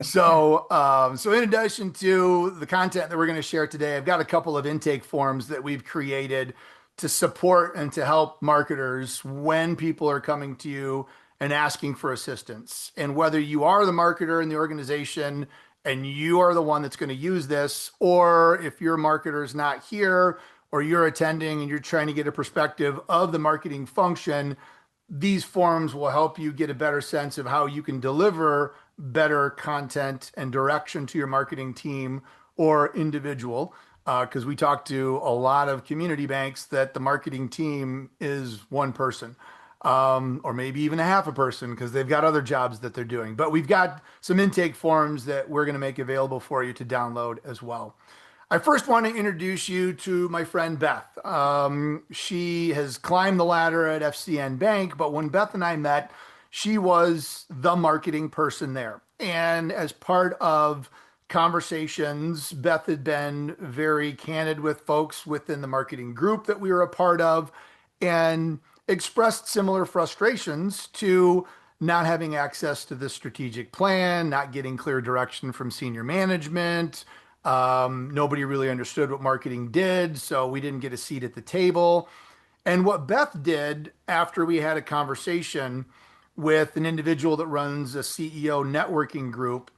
So in addition to the content that we're going to share today, I've got a couple of intake forms that we've created to support and to help marketers when people are coming to you and asking for assistance. And whether you are the marketer in the organization and you are the one that's going to use this, or if your marketer is not here or you're attending and you're trying to get a perspective of the marketing function, these forums will help you get a better sense of how you can deliver better content and direction to your marketing team or individual. Because we talk to a lot of community banks that the marketing team is one person, or maybe even a half a person because they've got other jobs that they're doing. But we've got some intake forms that we're going to make available for you to download as well. I first want to introduce you to my friend Beth. She has climbed the ladder at FCN Bank, but when Beth and I met, she was the marketing person there. And as part of conversations, Beth had been very candid with folks within the marketing group that we were a part of and expressed similar frustrations to not having access to the strategic plan, not getting clear direction from senior management. Nobody really understood what marketing did, so we didn't get a seat at the table. And what Beth did after we had a conversation with an individual that runs a CEO networking group,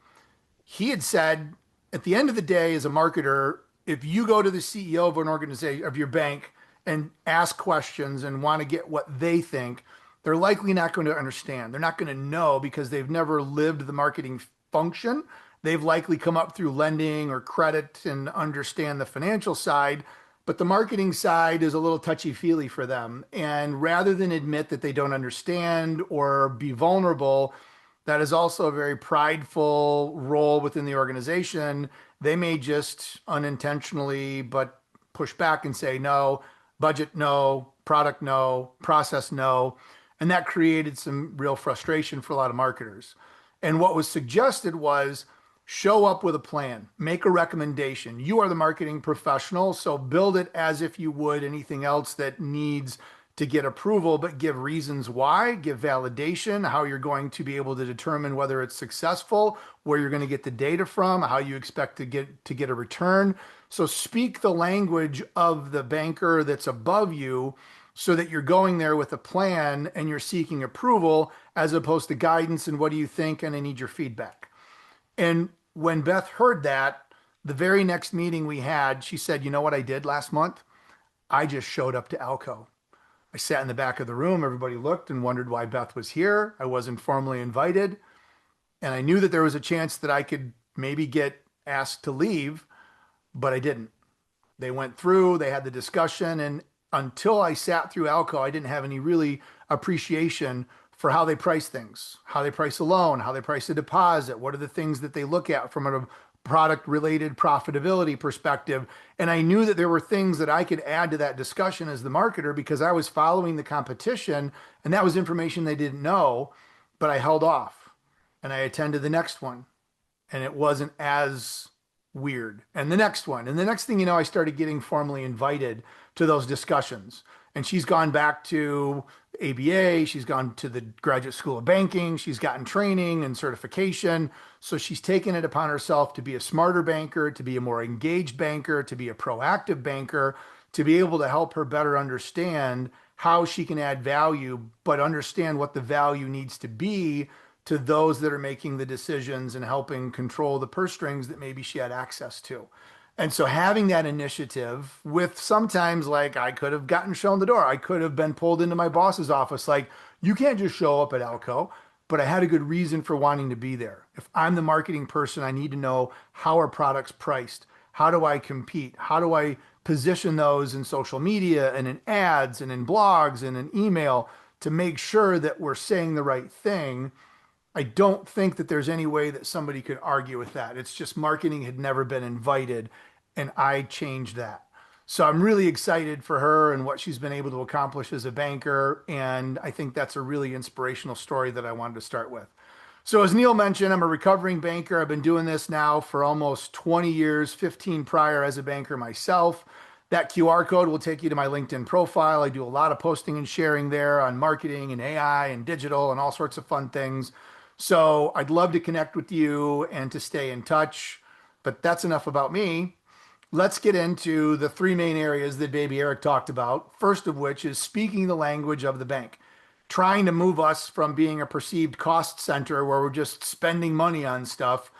he had said, at the end of the day, as a marketer, if you go to the CEO of an organization, of your bank, and ask questions and want to get what they think, they're likely not going to understand. They're not going to know because they've never lived the marketing function. They've likely come up through lending or credit and understand the financial side, but the marketing side is a little touchy-feely for them. And rather than admit that they don't understand or be vulnerable, that is also a very prideful role within the organization. They may just unintentionally, but push back and say no, budget no, product no, process no. And that created some real frustration for a lot of marketers. And what was suggested was show up with a plan, make a recommendation. You are the marketing professional, so build it as if you would anything else that needs to get approval, but give reasons why, give validation, how you're going to be able to determine whether it's successful, where you're going to get the data from, how you expect to get a return. So speak the language of the banker that's above you so that you're going there with a plan and you're seeking approval as opposed to guidance and what do you think and I need your feedback. And when Beth heard that, the very next meeting we had, she said, "You know what I did last month? I just showed up to ALCO. I sat in the back of the room. Everybody looked and wondered why Beth was here. I wasn't formally invited. And I knew that there was a chance that I could maybe get asked to leave, but I didn't. They went through, they had the discussion, and until I sat through ALCO, I didn't have any really appreciation for how they price things, how they price a loan, how they price a deposit, what are the things that they look at from a product related profitability perspective. And I knew that there were things that I could add to that discussion as the marketer because I was following the competition and that was information they didn't know, but I held off and I attended the next one and it wasn't as weird. And the next one. And the next thing you know, I started getting formally invited to those discussions. And she's gone back to ABA, she's gone to the Graduate School of Banking, she's gotten training and certification. So she's taken it upon herself to be a smarter banker, to be a more engaged banker, to be a proactive banker, to be able to help her better understand how she can add value, but understand what the value needs to be to those that are making the decisions and helping control the purse strings that maybe she had access to. And so having that initiative with sometimes like I could have gotten shown the door. I could have been pulled into my boss's office. Like you can't just show up at ALCO, but I had a good reason for wanting to be there. If I'm the marketing person, I need to know how are products priced? How do I compete? How do I position those in social media and in ads and in blogs and in email to make sure that we're saying the right thing? I don't think that there's any way that somebody could argue with that. It's just marketing had never been invited, and I changed that. So I'm really excited for her and what she's been able to accomplish as a banker. And I think that's a really inspirational story that I wanted to start with. So as Neil mentioned, I'm a recovering banker. I've been doing this now for almost 20 years, 15 prior as a banker myself. That QR code will take you to my LinkedIn profile. I do a lot of posting and sharing there on marketing and AI and digital and all sorts of fun things. So I'd love to connect with you and to stay in touch, but that's enough about me. Let's get into the three main areas that Baby Eric talked about. First of which is speaking the language of the bank, trying to move us from being a perceived cost center where we're just spending money on stuff